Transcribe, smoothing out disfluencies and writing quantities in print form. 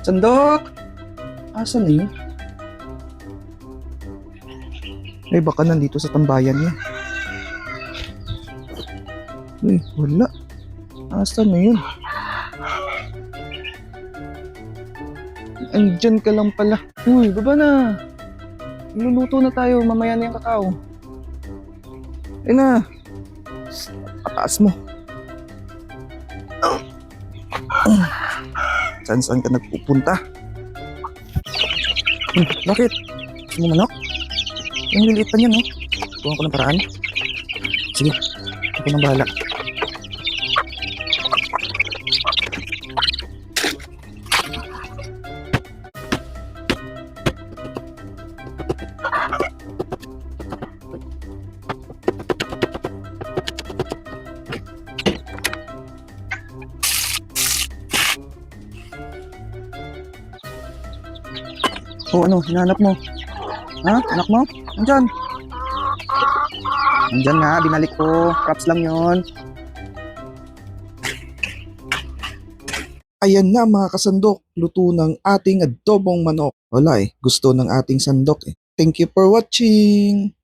Sandok! Asan na yun? Ay, baka nandito sa tambayan niya. Uy, wala. Asan na yun? Andyan ka lang pala. Uy, baba na. Iluluto na tayo. Mamaya na yung kakao. Ayun na. Pataas mo. Saan ka nagpupunta? Bakit? Gusto mo manok? Yung liliit pa niyan, no? Tuwan ko ng paraan. Sige, ako nang bahala. O ano, hinahanap mo? Ha? Anak mo? Andyan. Andyan nga, binalik ko. Props lang yon. Ayan na mga kasandok, luto ng ating adobong manok. Wala gusto ng ating sandok. Thank you for watching!